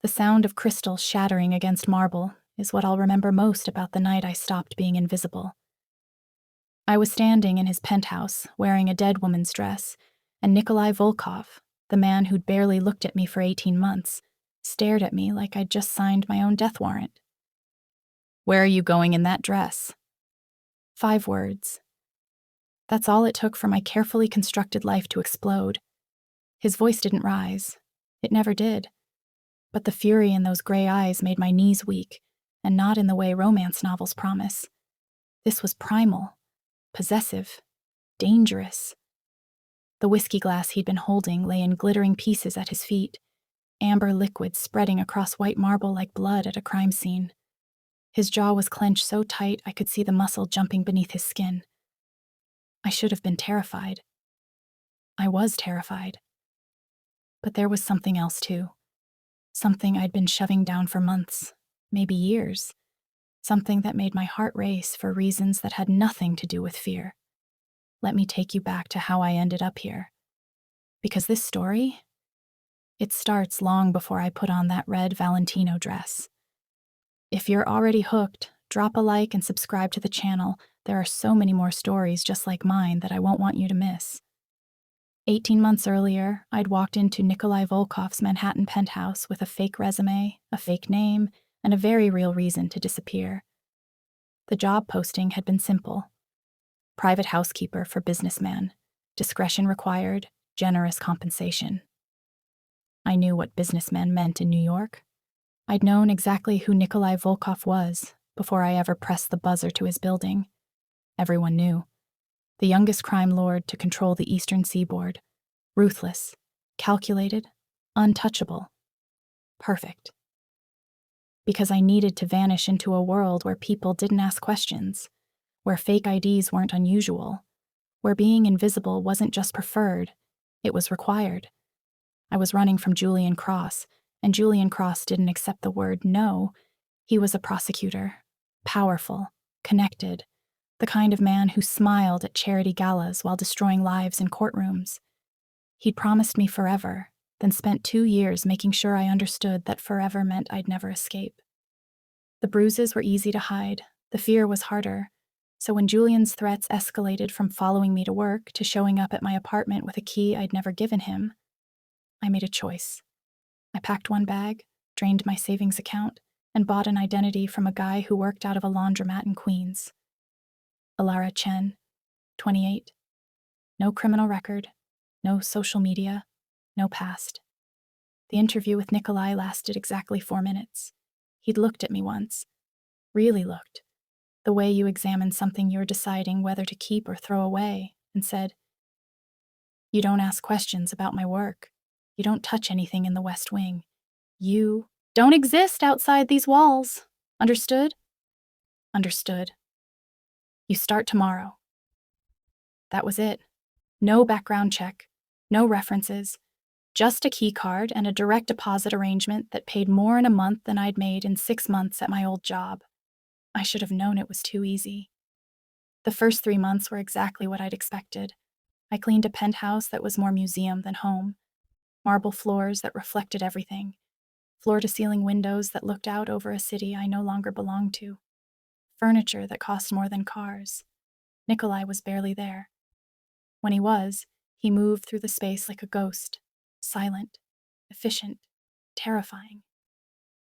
The sound of crystal shattering against marble is what I'll remember most about the night I stopped being invisible. I was standing in his penthouse, wearing a dead woman's dress, and Nikolai Volkov, the man who'd barely looked at me for 18 months, stared at me like I'd just signed my own death warrant. "Where are you going in that dress?" 5 words. That's all it took for my carefully constructed life to explode. His voice didn't rise. It never did. But the fury in those gray eyes made my knees weak, and not in the way romance novels promise. This was primal, possessive, dangerous. The whiskey glass he'd been holding lay in glittering pieces at his feet, amber liquid spreading across white marble like blood at a crime scene. His jaw was clenched so tight I could see the muscle jumping beneath his skin. I should have been terrified. I was terrified. But there was something else too. Something I'd been shoving down for months, maybe years. Something that made my heart race for reasons that had nothing to do with fear. Let me take you back to how I ended up here. Because this story, it starts long before I put on that red Valentino dress. If you're already hooked, drop a like and subscribe to the channel. There are so many more stories just like mine that I won't want you to miss. 18 months earlier, I'd walked into Nikolai Volkov's Manhattan penthouse with a fake resume, a fake name, and a very real reason to disappear. The job posting had been simple. Private housekeeper for businessman. Discretion required, generous compensation. I knew what businessmen meant in New York. I'd known exactly who Nikolai Volkov was before I ever pressed the buzzer to his building. Everyone knew. The youngest crime lord to control the eastern seaboard. Ruthless, calculated, untouchable. Perfect. Because I needed to vanish into a world where people didn't ask questions, where fake IDs weren't unusual, where being invisible wasn't just preferred, it was required. I was running from Julian Cross, and Julian Cross didn't accept the word no. He was a prosecutor, powerful, connected, the kind of man who smiled at charity galas while destroying lives in courtrooms. He'd promised me forever, then spent 2 years making sure I understood that forever meant I'd never escape. The bruises were easy to hide, the fear was harder, so when Julian's threats escalated from following me to work to showing up at my apartment with a key I'd never given him, I made a choice. I packed one bag, drained my savings account, and bought an identity from a guy who worked out of a laundromat in Queens. Alara Chen, 28. No criminal record, no social media, no past. The interview with Nikolai lasted exactly 4 minutes. He'd looked at me once. Really looked. The way you examine something you're deciding whether to keep or throw away, and said, "You don't ask questions about my work. You don't touch anything in the West Wing. You don't exist outside these walls. Understood?" Understood. You start tomorrow. That was it. No background check, no references, just a key card and a direct deposit arrangement that paid more in a month than I'd made in 6 months at my old job. I should have known it was too easy. The first 3 months were exactly what I'd expected. I cleaned a penthouse that was more museum than home, marble floors that reflected everything, floor-to-ceiling windows that looked out over a city I no longer belonged to, furniture that cost more than cars. Nikolai was barely there. When he was, he moved through the space like a ghost, silent, efficient, terrifying.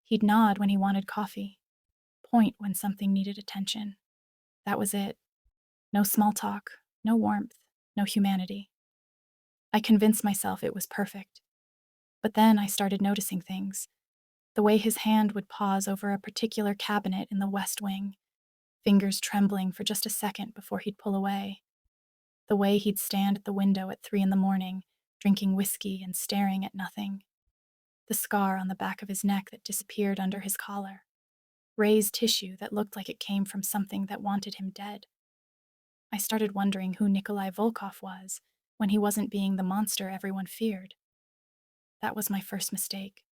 He'd nod when he wanted coffee, point when something needed attention. That was it. No small talk, no warmth, no humanity. I convinced myself it was perfect. But then I started noticing things. The way his hand would pause over a particular cabinet in the West Wing, fingers trembling for just a second before he'd pull away. The way he'd stand at the window at 3 a.m, drinking whiskey and staring at nothing. The scar on the back of his neck that disappeared under his collar. Raised tissue that looked like it came from something that wanted him dead. I started wondering who Nikolai Volkov was when he wasn't being the monster everyone feared. That was my first mistake.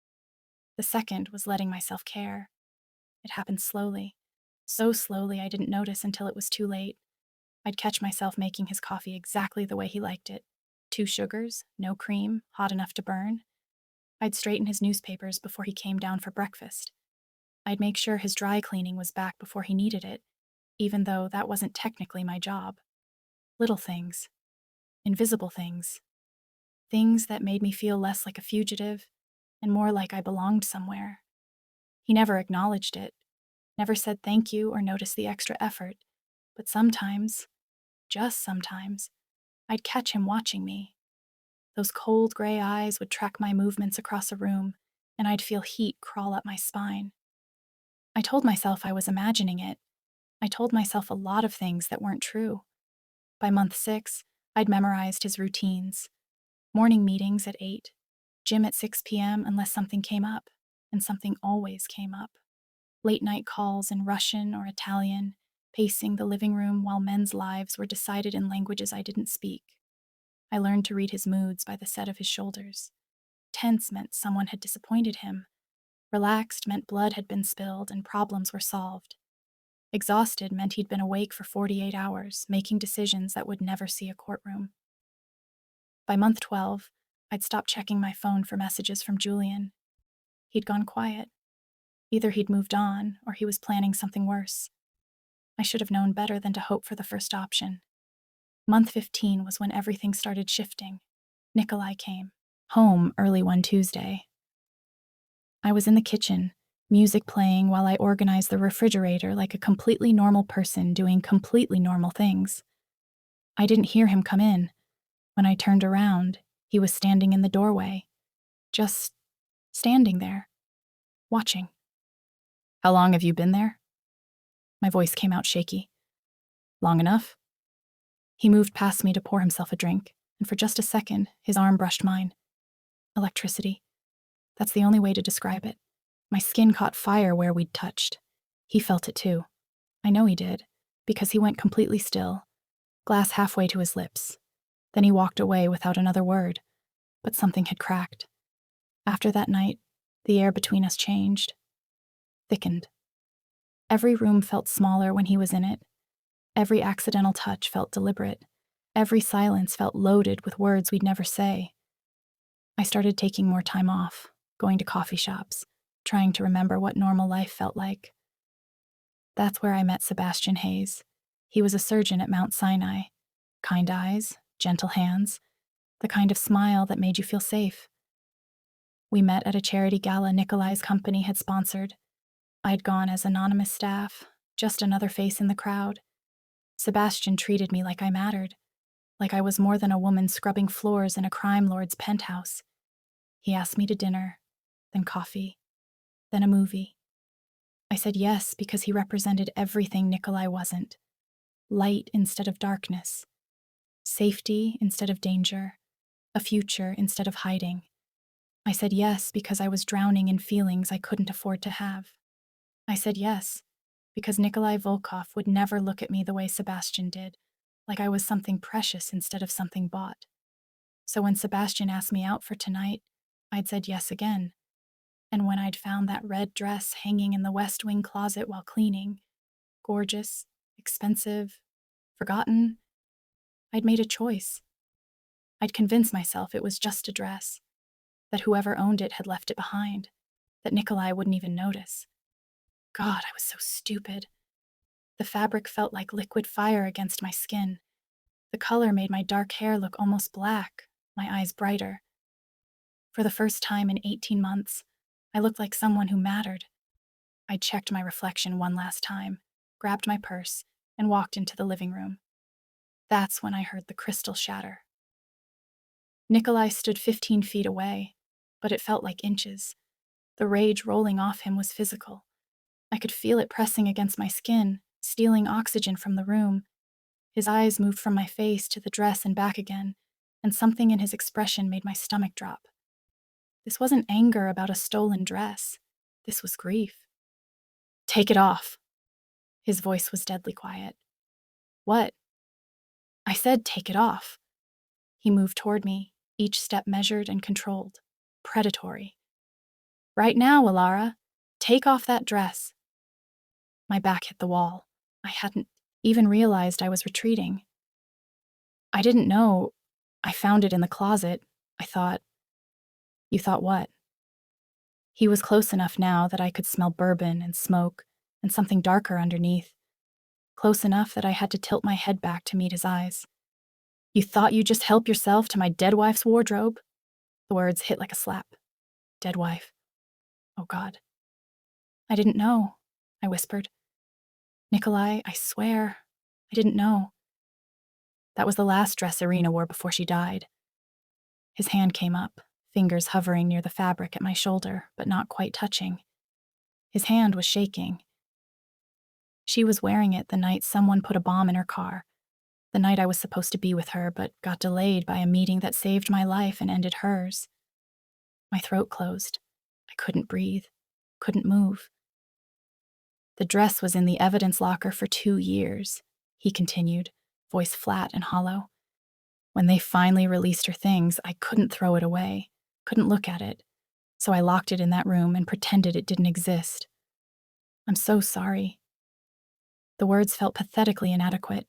The second was letting myself care. It happened slowly. So slowly I didn't notice until it was too late. I'd catch myself making his coffee exactly the way he liked it. 2 sugars, no cream, hot enough to burn. I'd straighten his newspapers before he came down for breakfast. I'd make sure his dry cleaning was back before he needed it, even though that wasn't technically my job. Little things. Invisible things. Things that made me feel less like a fugitive and more like I belonged somewhere. He never acknowledged it, never said thank you or noticed the extra effort, but sometimes, just sometimes, I'd catch him watching me. Those cold gray eyes would track my movements across a room, and I'd feel heat crawl up my spine. I told myself I was imagining it. I told myself a lot of things that weren't true. By month 6, I'd memorized his routines. Morning meetings at 8, gym at 6 p.m. unless something came up, and something always came up. Late night calls in Russian or Italian, pacing the living room while men's lives were decided in languages I didn't speak. I learned to read his moods by the set of his shoulders. Tense meant someone had disappointed him. Relaxed meant blood had been spilled and problems were solved. Exhausted meant he'd been awake for 48 hours, making decisions that would never see a courtroom. By month 12, I'd stopped checking my phone for messages from Julian. He'd gone quiet. Either he'd moved on, or he was planning something worse. I should have known better than to hope for the first option. Month 15 was when everything started shifting. Nikolai came home early one Tuesday. I was in the kitchen, music playing while I organized the refrigerator like a completely normal person doing completely normal things. I didn't hear him come in. When I turned around, he was standing in the doorway. Just standing there, watching. "How long have you been there?" My voice came out shaky. "Long enough?" He moved past me to pour himself a drink, and for just a second, his arm brushed mine. Electricity. That's the only way to describe it. My skin caught fire where we'd touched. He felt it too. I know he did, because he went completely still, glass halfway to his lips. Then he walked away without another word, but something had cracked. After that night, the air between us changed, thickened. Every room felt smaller when he was in it. Every accidental touch felt deliberate. Every silence felt loaded with words we'd never say. I started taking more time off, going to coffee shops, trying to remember what normal life felt like. That's where I met Sebastian Hayes. He was a surgeon at Mount Sinai. Kind eyes, gentle hands, the kind of smile that made you feel safe. We met at a charity gala Nikolai's company had sponsored. I'd gone as anonymous staff, just another face in the crowd. Sebastian treated me like I mattered, like I was more than a woman scrubbing floors in a crime lord's penthouse. He asked me to dinner, then coffee, then a movie. I said yes because he represented everything Nikolai wasn't. Light instead of darkness. Safety instead of danger. A future instead of hiding. I said yes because I was drowning in feelings I couldn't afford to have. I said yes because Nikolai Volkov would never look at me the way Sebastian did, like I was something precious instead of something bought. So when Sebastian asked me out for tonight, I'd said yes again. And when I'd found that red dress hanging in the West Wing closet while cleaning, gorgeous, expensive, forgotten, I'd made a choice. I'd convinced myself it was just a dress, that whoever owned it had left it behind, that Nikolai wouldn't even notice. God, I was so stupid. The fabric felt like liquid fire against my skin. The color made my dark hair look almost black, my eyes brighter. For the first time in 18 months, I looked like someone who mattered. I checked my reflection one last time, grabbed my purse, and walked into the living room. That's when I heard the crystal shatter. Nikolai stood 15 feet away, but it felt like inches. The rage rolling off him was physical. I could feel it pressing against my skin, stealing oxygen from the room. His eyes moved from my face to the dress and back again, and something in his expression made my stomach drop. This wasn't anger about a stolen dress. This was grief. "Take it off." His voice was deadly quiet. "What?" I said, "Take it off." He moved toward me, each step measured and controlled. Predatory. "Right now, Alara. Take off that dress." My back hit the wall. I hadn't even realized I was retreating. "I didn't know. I found it in the closet. I thought." "You thought what?" He was close enough now that I could smell bourbon and smoke and something darker underneath. Close enough that I had to tilt my head back to meet his eyes. You thought you'd just help yourself to my dead wife's wardrobe? The words hit like a slap. Dead wife. Oh, God. I didn't know, I whispered. Nikolai, I swear, I didn't know. That was the last dress Irina wore before she died. His hand came up, fingers hovering near the fabric at my shoulder, but not quite touching. His hand was shaking. She was wearing it the night someone put a bomb in her car, the night I was supposed to be with her but got delayed by a meeting that saved my life and ended hers. My throat closed. I couldn't breathe, couldn't move. The dress was in the evidence locker for 2 years, he continued, voice flat and hollow. When they finally released her things, I couldn't throw it away, couldn't look at it, so I locked it in that room and pretended it didn't exist. I'm so sorry. The words felt pathetically inadequate.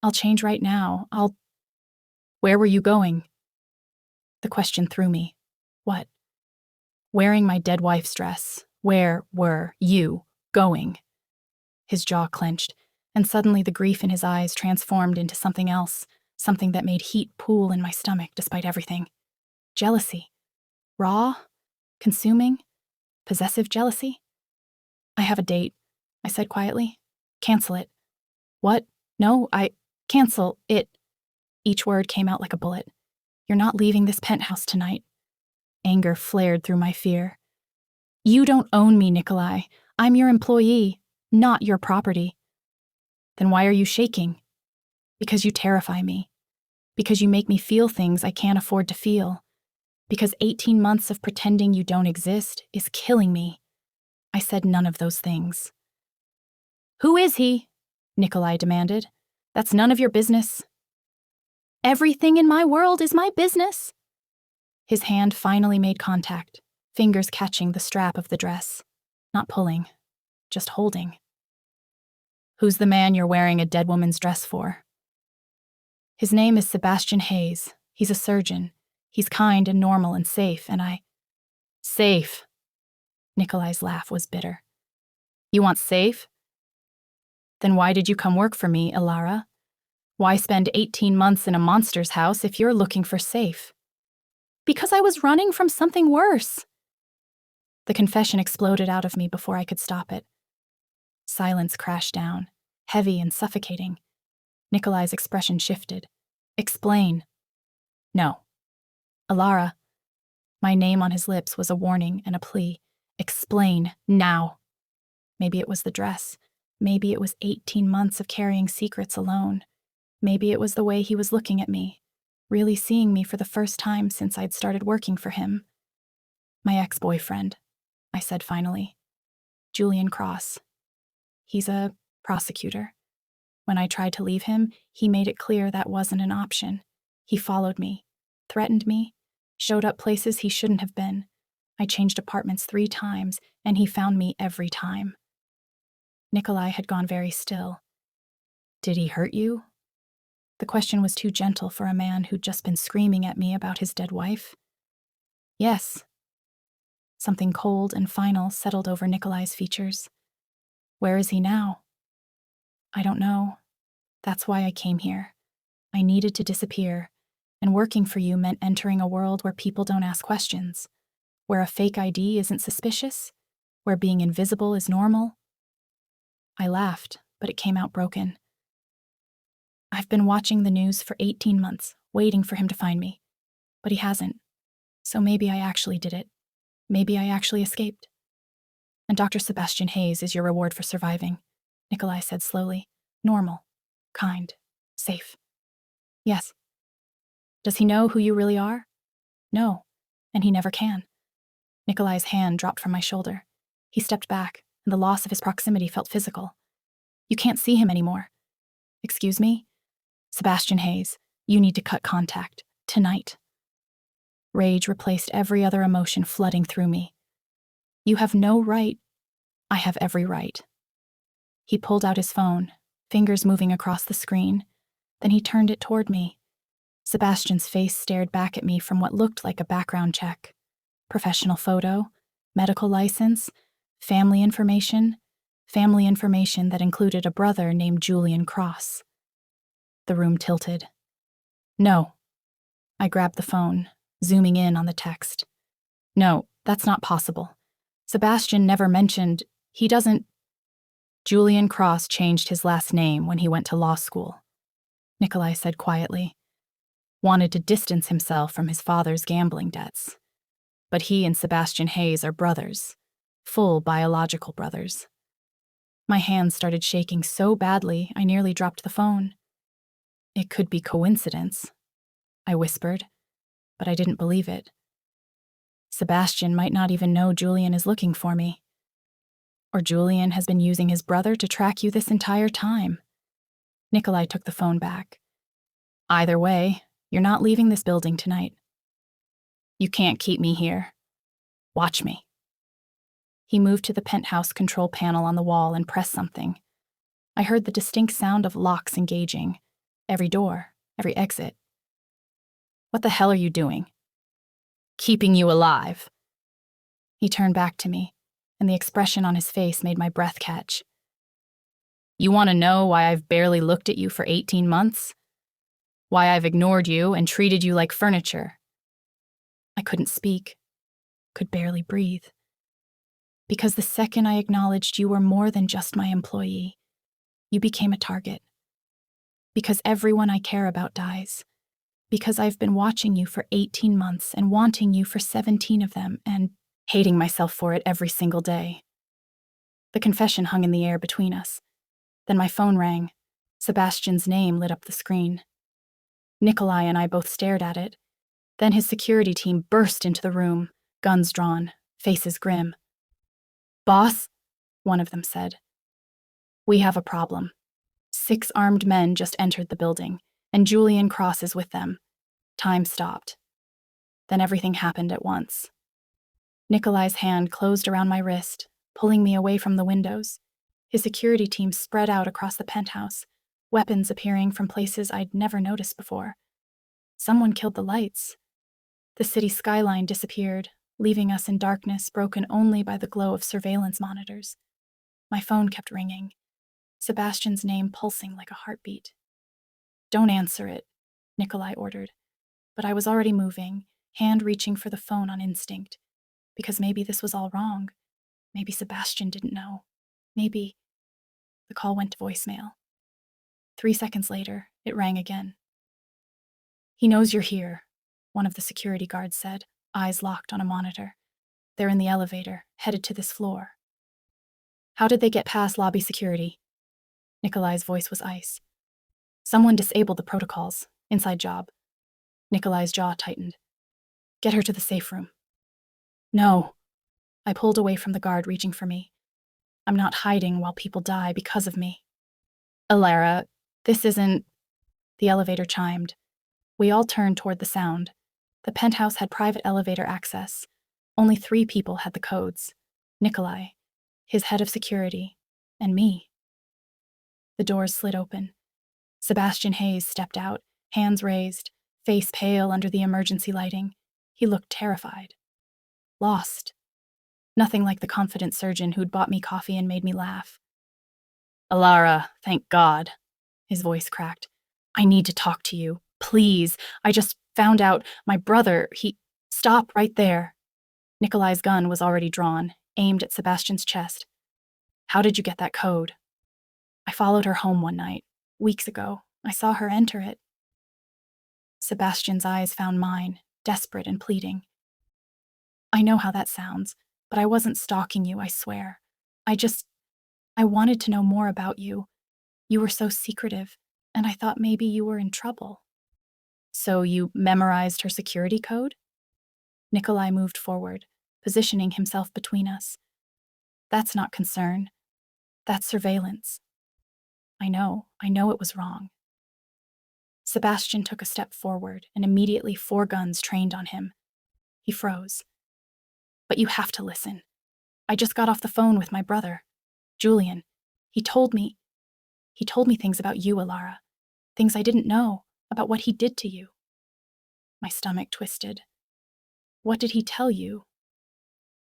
I'll change right now. Where were you going? The question threw me. What? Wearing my dead wife's dress. Where were you going? His jaw clenched, and suddenly the grief in his eyes transformed into something else, something that made heat pool in my stomach despite everything. Jealousy. Raw? Consuming? Possessive jealousy? I have a date, I said quietly. Cancel it. What? No, cancel it. Each word came out like a bullet. You're not leaving this penthouse tonight. Anger flared through my fear. You don't own me, Nikolai. I'm your employee, not your property. Then why are you shaking? Because you terrify me. Because you make me feel things I can't afford to feel. Because 18 months of pretending you don't exist is killing me. I said none of those things. Who is he? Nikolai demanded. That's none of your business. Everything in my world is my business. His hand finally made contact, fingers catching the strap of the dress. Not pulling, just holding. Who's the man you're wearing a dead woman's dress for? His name is Sebastian Hayes. He's a surgeon. He's kind and normal and safe, and Safe. Nikolai's laugh was bitter. You want safe? Then why did you come work for me, Ilara? Why spend 18 months in a monster's house if you're looking for safe? Because I was running from something worse. The confession exploded out of me before I could stop it. Silence crashed down, heavy and suffocating. Nikolai's expression shifted. Explain. No. Ilara. My name on his lips was a warning and a plea. Explain now. Maybe it was the dress. Maybe it was 18 months of carrying secrets alone. Maybe it was the way he was looking at me, really seeing me for the first time since I'd started working for him. My ex-boyfriend, I said finally. Julian Cross. He's a prosecutor. When I tried to leave him, he made it clear that wasn't an option. He followed me, threatened me, showed up places he shouldn't have been. I changed apartments 3 times, and he found me every time. Nikolai had gone very still. Did he hurt you? The question was too gentle for a man who'd just been screaming at me about his dead wife. Yes. Something cold and final settled over Nikolai's features. Where is he now? I don't know. That's why I came here. I needed to disappear, and working for you meant entering a world where people don't ask questions, where a fake ID isn't suspicious, where being invisible is normal. I laughed, but it came out broken. I've been watching the news for 18 months, waiting for him to find me. But he hasn't. So maybe I actually did it. Maybe I actually escaped. And Dr. Sebastian Hayes is your reward for surviving, Nikolai said slowly. Normal, kind, safe. Yes. Does he know who you really are? No, and he never can. Nikolai's hand dropped from my shoulder. He stepped back, and the loss of his proximity felt physical. You can't see him anymore. Excuse me? Sebastian Hayes, you need to cut contact. Tonight. Rage replaced every other emotion flooding through me. You have no right. I have every right. He pulled out his phone, fingers moving across the screen. Then he turned it toward me. Sebastian's face stared back at me from what looked like a background check. Professional photo, medical license, family information that included a brother named Julian Cross. The room tilted. No. I grabbed the phone, zooming in on the text. No, that's not possible. Sebastian never mentioned, he doesn't. Julian Cross changed his last name when he went to law school, Nikolai said quietly. Wanted to distance himself from his father's gambling debts. But he and Sebastian Hayes are brothers, full biological brothers. My hands started shaking so badly I nearly dropped the phone. It could be coincidence, I whispered, but I didn't believe it. Sebastian might not even know Julian is looking for me. Or Julian has been using his brother to track you this entire time. Nikolai took the phone back. Either way, you're not leaving this building tonight. You can't keep me here. Watch me. He moved to the penthouse control panel on the wall and pressed something. I heard the distinct sound of locks engaging. Every door, every exit. What the hell are you doing? Keeping you alive. He turned back to me, and the expression on his face made my breath catch. You want to know why I've barely looked at you for 18 months? Why I've ignored you and treated you like furniture? I couldn't speak, could barely breathe. Because the second I acknowledged you were more than just my employee, you became a target. Because everyone I care about dies. Because I've been watching you for 18 months and wanting you for 17 of them and hating myself for it every single day. The confession hung in the air between us. Then my phone rang. Sebastian's name lit up the screen. Nikolai and I both stared at it. Then his security team burst into the room, guns drawn, faces grim. Boss, one of them said. We have a problem. 6 armed men just entered the building, and Julian Cross is with them. Time stopped. Then everything happened at once. Nikolai's hand closed around my wrist, pulling me away from the windows. His security team spread out across the penthouse, weapons appearing from places I'd never noticed before. Someone killed the lights. The city skyline disappeared, leaving us in darkness broken only by the glow of surveillance monitors. My phone kept ringing, Sebastian's name pulsing like a heartbeat. Don't answer it, Nikolai ordered. But I was already moving, hand reaching for the phone on instinct. Because maybe this was all wrong. Maybe Sebastian didn't know. Maybe. The call went to voicemail. 3 seconds later, it rang again. He knows you're here, one of the security guards said, eyes locked on a monitor. They're in the elevator, headed to this floor. How did they get past lobby security? Nikolai's voice was ice. Someone disabled the protocols. Inside job. Nikolai's jaw tightened. Get her to the safe room. No. I pulled away from the guard reaching for me. I'm not hiding while people die because of me. Alara, this isn't... The elevator chimed. We all turned toward the sound. The penthouse had private elevator access. Only 3 people had the codes. Nikolai, his head of security, and me. The doors slid open. Sebastian Hayes stepped out, hands raised, face pale under the emergency lighting. He looked terrified. Lost. Nothing like the confident surgeon who'd bought me coffee and made me laugh. Alara, thank God. His voice cracked. I need to talk to you. Please. I just found out my brother, he... Stop right there. Nikolai's gun was already drawn, aimed at Sebastian's chest. How did you get that code? I followed her home one night. Weeks ago. I saw her enter it. Sebastian's eyes found mine, desperate and pleading. I know how that sounds, but I wasn't stalking you, I swear. I wanted to know more about you. You were so secretive, and I thought maybe you were in trouble. So you memorized her security code? Nikolai moved forward, positioning himself between us. That's not concern. That's surveillance. I know it was wrong. Sebastian took a step forward, and immediately 4 guns trained on him. He froze. But you have to listen. I just got off the phone with my brother, Julian. He told me things about you, Alara. Things I didn't know, about what he did to you. My stomach twisted. What did he tell you?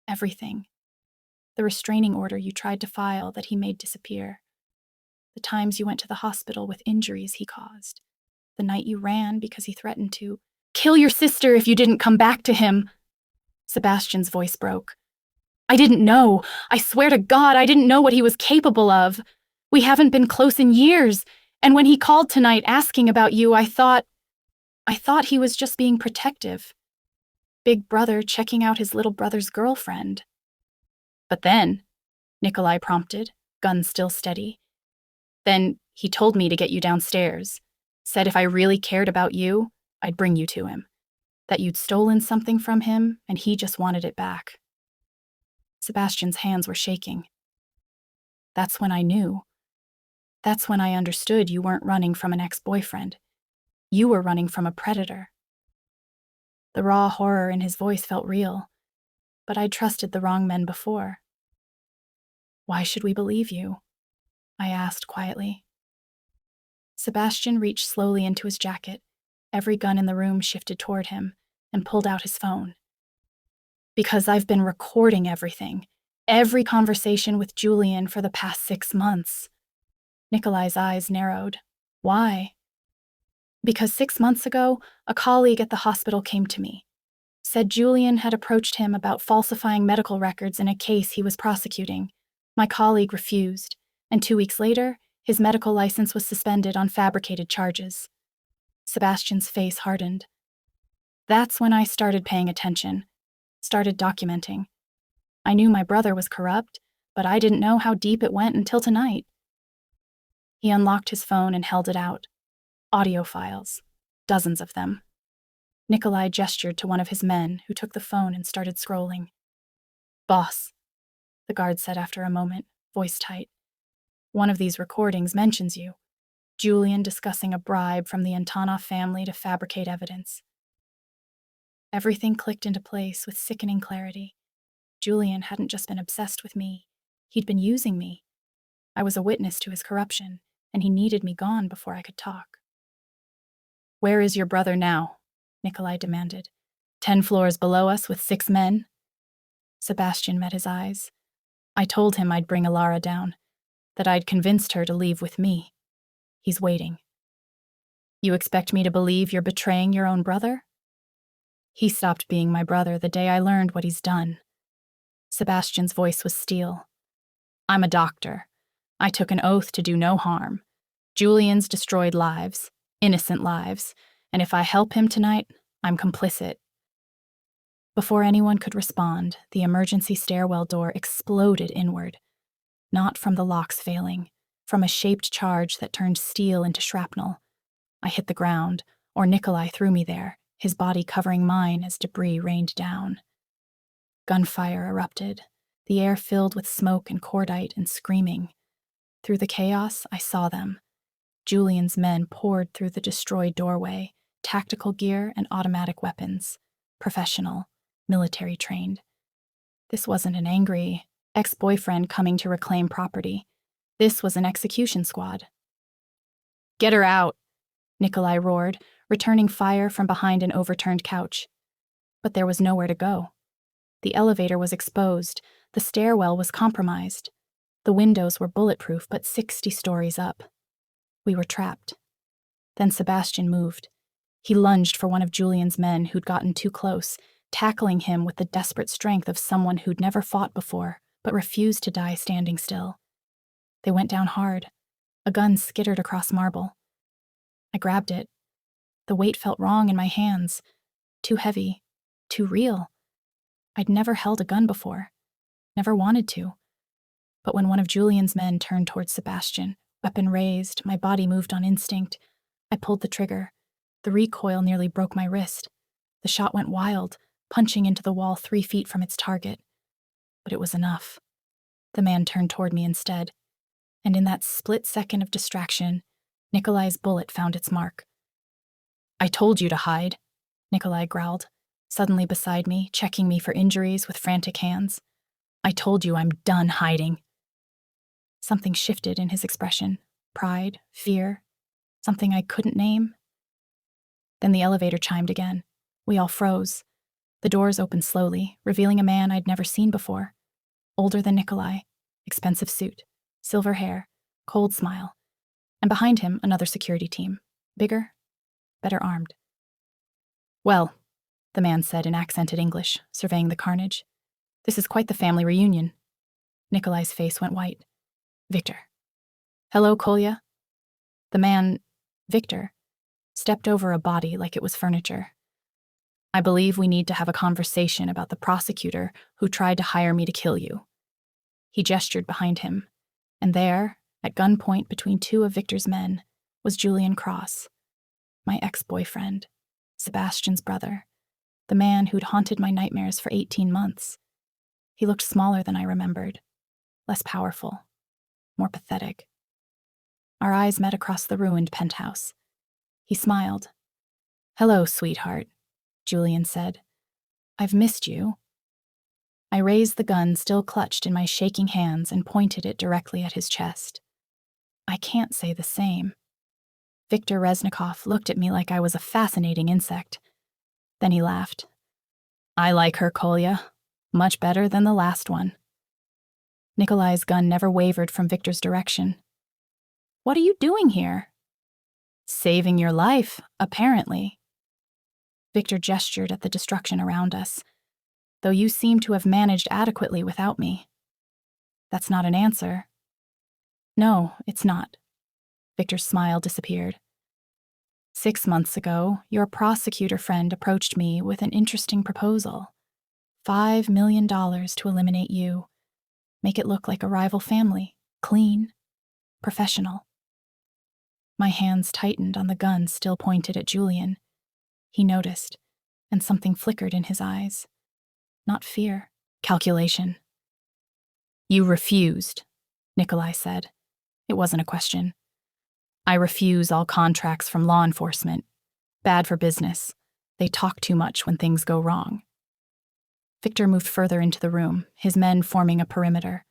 Everything. The restraining order you tried to file that he made disappear. The times you went to the hospital with injuries he caused. The night you ran because he threatened to kill your sister if you didn't come back to him. Sebastian's voice broke. I didn't know. I swear to God, I didn't know what he was capable of. We haven't been close in years, and when he called tonight asking about you, I thought he was just being protective. Big brother checking out his little brother's girlfriend. But then, Nikolai prompted, gun still steady. Then he told me to get you downstairs. Said if I really cared about you, I'd bring you to him. That you'd stolen something from him and he just wanted it back. Sebastian's hands were shaking. That's when I knew. That's when I understood you weren't running from an ex-boyfriend. You were running from a predator. The raw horror in his voice felt real, but I'd trusted the wrong men before. Why should we believe you? I asked quietly. Sebastian reached slowly into his jacket. Every gun in the room shifted toward him and pulled out his phone. Because I've been recording everything, every conversation with Julian for the past 6 months. Nikolai's eyes narrowed. Why? Because 6 months ago, a colleague at the hospital came to me. Said Julian had approached him about falsifying medical records in a case he was prosecuting. My colleague refused, and 2 weeks later, his medical license was suspended on fabricated charges. Sebastian's face hardened. That's when I started paying attention, started documenting. I knew my brother was corrupt, but I didn't know how deep it went until tonight. He unlocked his phone and held it out. Audio files. Dozens of them. Nikolai gestured to one of his men, who took the phone and started scrolling. Boss, the guard said after a moment, voice tight. One of these recordings mentions you. Julian discussing a bribe from the Antonov family to fabricate evidence. Everything clicked into place with sickening clarity. Julian hadn't just been obsessed with me. He'd been using me. I was a witness to his corruption, and he needed me gone before I could talk. Where is your brother now? Nikolai demanded. 10 floors below us with 6 men? Sebastian met his eyes. I told him I'd bring Alara down, that I'd convinced her to leave with me. He's waiting. You expect me to believe you're betraying your own brother? He stopped being my brother the day I learned what he's done. Sebastian's voice was steel. I'm a doctor. I took an oath to do no harm. Julian's destroyed lives, innocent lives, and if I help him tonight, I'm complicit. Before anyone could respond, the emergency stairwell door exploded inward. Not from the locks failing, from a shaped charge that turned steel into shrapnel. I hit the ground, or Nikolai threw me there, his body covering mine as debris rained down. Gunfire erupted, the air filled with smoke and cordite and screaming. Through the chaos, I saw them. Julian's men poured through the destroyed doorway, tactical gear and automatic weapons. Professional, military trained. This wasn't an angry ex-boyfriend coming to reclaim property. This was an execution squad. Get her out, Nikolai roared, returning fire from behind an overturned couch. But there was nowhere to go. The elevator was exposed, the stairwell was compromised. The windows were bulletproof but 60 stories up. We were trapped. Then Sebastian moved. He lunged for one of Julian's men who'd gotten too close, tackling him with the desperate strength of someone who'd never fought before, but refused to die standing still. They went down hard. A gun skittered across marble. I grabbed it. The weight felt wrong in my hands. Too heavy. Too real. I'd never held a gun before. Never wanted to. But when one of Julian's men turned towards Sebastian, weapon raised, my body moved on instinct. I pulled the trigger. The recoil nearly broke my wrist. The shot went wild, punching into the wall 3 feet from its target. But it was enough. The man turned toward me instead. And in that split second of distraction, Nikolai's bullet found its mark. I told you to hide, Nikolai growled, suddenly beside me, checking me for injuries with frantic hands. I told you I'm done hiding. Something shifted in his expression. Pride, fear, something I couldn't name. Then the elevator chimed again. We all froze. The doors opened slowly, revealing a man I'd never seen before. Older than Nikolai, expensive suit, silver hair, cold smile, and behind him another security team, bigger, better armed. "Well," the man said in accented English, surveying the carnage, "this is quite the family reunion." Nikolai's face went white. "Victor." "Hello, Kolya." The man, Victor, stepped over a body like it was furniture. "I believe we need to have a conversation about the prosecutor who tried to hire me to kill you." He gestured behind him, and there, at gunpoint between two of Victor's men, was Julian Cross, my ex-boyfriend, Sebastian's brother, the man who'd haunted my nightmares for 18 months. He looked smaller than I remembered, less powerful, more pathetic. Our eyes met across the ruined penthouse. He smiled. "Hello, sweetheart," Julian said. "I've missed you." I raised the gun still clutched in my shaking hands and pointed it directly at his chest. "I can't say the same." Viktor Reznikov looked at me like I was a fascinating insect. Then he laughed. "I like her, Kolya. Much better than the last one." Nikolai's gun never wavered from Victor's direction. "What are you doing here?" "Saving your life, apparently." Victor gestured at the destruction around us. "Though you seem to have managed adequately without me." "That's not an answer." "No, it's not." Victor's smile disappeared. 6 months ago, your prosecutor friend approached me with an interesting proposal. $5 million to eliminate you. Make it look like a rival family. Clean. Professional. My hands tightened on the gun still pointed at Julian. He noticed, and something flickered in his eyes. Not fear. Calculation. "You refused," Nikolai said. It wasn't a question. "I refuse all contracts from law enforcement. Bad for business. They talk too much when things go wrong." Victor moved further into the room, his men forming a perimeter.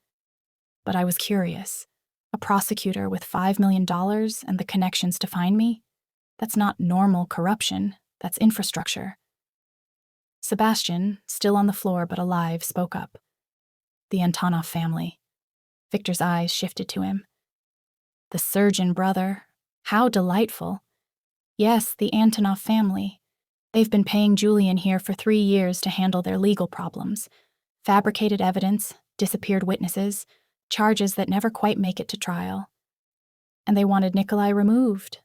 But I was curious. A prosecutor with $5 million and the connections to find me? That's not normal corruption, that's infrastructure. Sebastian, still on the floor but alive, spoke up. "The Antonov family." Victor's eyes shifted to him. "The surgeon brother. How delightful. Yes, the Antonov family. They've been paying Julian here for 3 years to handle their legal problems. Fabricated evidence, disappeared witnesses, charges that never quite make it to trial. And they wanted Nikolai removed,"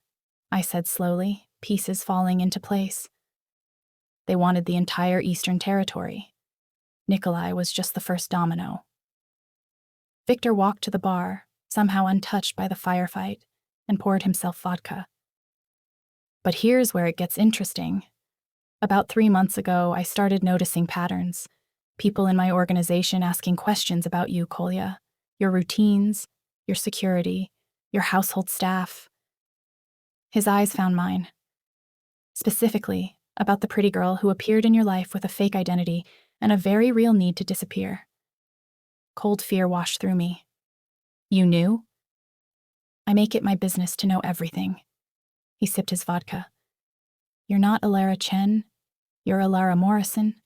I said slowly, pieces falling into place. "They wanted the entire Eastern Territory. Nikolai was just the first domino." Victor walked to the bar, somehow untouched by the firefight, and poured himself vodka. "But here's where it gets interesting. About 3 months ago, I started noticing patterns. People in my organization asking questions about you, Kolya. Your routines, your security, your household staff." His eyes found mine. "Specifically, about the pretty girl who appeared in your life with a fake identity and a very real need to disappear." Cold fear washed through me. "You knew?" "I make it my business to know everything." He sipped his vodka. "You're not Alara Chen. You're Alara Morrison,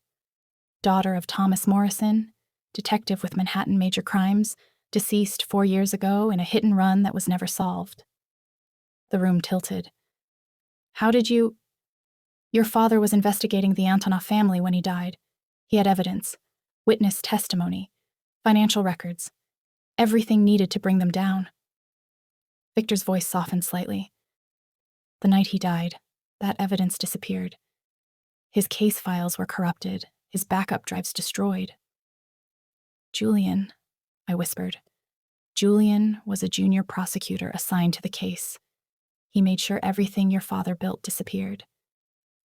daughter of Thomas Morrison, detective with Manhattan Major Crimes, deceased 4 years ago in a hit-and-run that was never solved." The room tilted. "How did you—" "Your father was investigating the Antonov family when he died. He had evidence, witness testimony, financial records, everything needed to bring them down." Victor's voice softened slightly. "The night he died, that evidence disappeared. His case files were corrupted, his backup drives destroyed." "Julian," I whispered. "Julian was a junior prosecutor assigned to the case. He made sure everything your father built disappeared.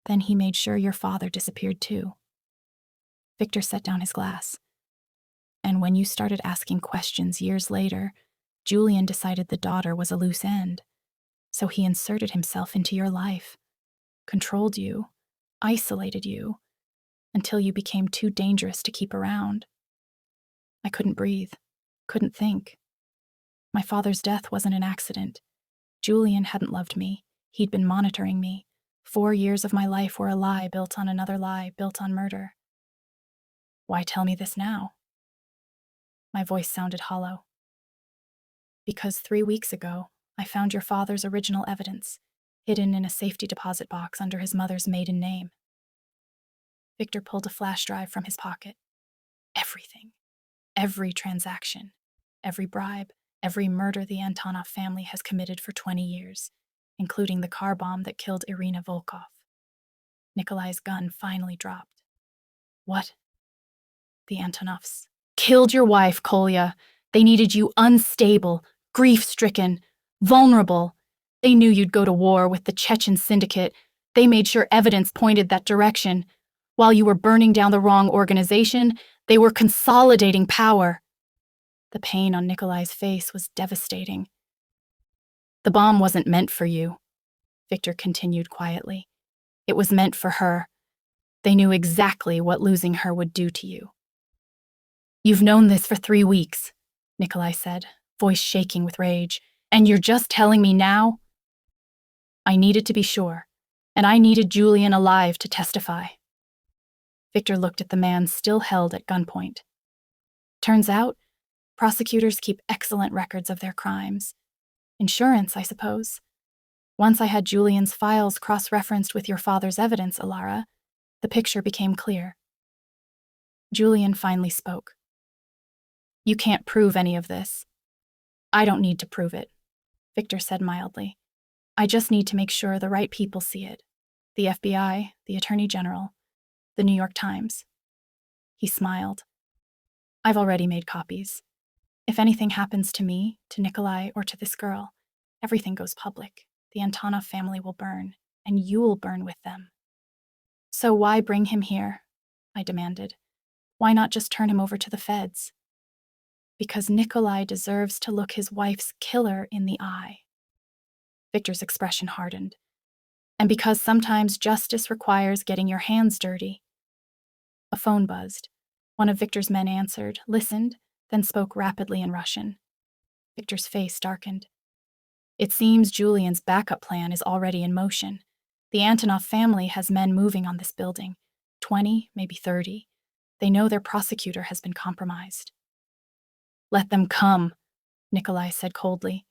Then he made sure your father disappeared too." Victor set down his glass. "And when you started asking questions years later, Julian decided the daughter was a loose end. So he inserted himself into your life, controlled you, isolated you, until you became too dangerous to keep around." I couldn't breathe, couldn't think. My father's death wasn't an accident. Julian hadn't loved me. He'd been monitoring me. 4 years of my life were a lie built on another lie, built on murder. Why tell me this now? My voice sounded hollow. Because 3 weeks ago, I found your father's original evidence, hidden in a safety deposit box under his mother's maiden name. Victor pulled a flash drive from his pocket. Everything. Every transaction. Every bribe. Every murder the Antonov family has committed for 20 years, including the car bomb that killed Irina Volkov. Nikolai's gun finally dropped. What? The Antonovs killed your wife, Kolya. They needed you unstable, grief-stricken, vulnerable. They knew you'd go to war with the Chechen syndicate. They made sure evidence pointed that direction. While you were burning down the wrong organization, they were consolidating power. The pain on Nikolai's face was devastating. The bomb wasn't meant for you, Victor continued quietly. It was meant for her. They knew exactly what losing her would do to you. You've known this for 3 weeks, Nikolai said, voice shaking with rage. And you're just telling me now? I needed to be sure, and I needed Julian alive to testify. Victor looked at the man still held at gunpoint. Turns out, prosecutors keep excellent records of their crimes. Insurance, I suppose. Once I had Julian's files cross-referenced with your father's evidence, Alara, the picture became clear. Julian finally spoke. You can't prove any of this. I don't need to prove it, Victor said mildly. I just need to make sure the right people see it. The FBI, the Attorney General, the New York Times. He smiled. I've already made copies. If anything happens to me, to Nikolai, or to this girl, everything goes public. The Antonov family will burn, and you'll burn with them. So why bring him here? I demanded. Why not just turn him over to the feds? Because Nikolai deserves to look his wife's killer in the eye. Victor's expression hardened. And because sometimes justice requires getting your hands dirty. A phone buzzed. One of Victor's men answered, listened, then spoke rapidly in Russian. Victor's face darkened. It seems Julian's backup plan is already in motion. The Antonov family has men moving on this building. 20, maybe 30. They know their prosecutor has been compromised. Let them come, Nikolai said coldly.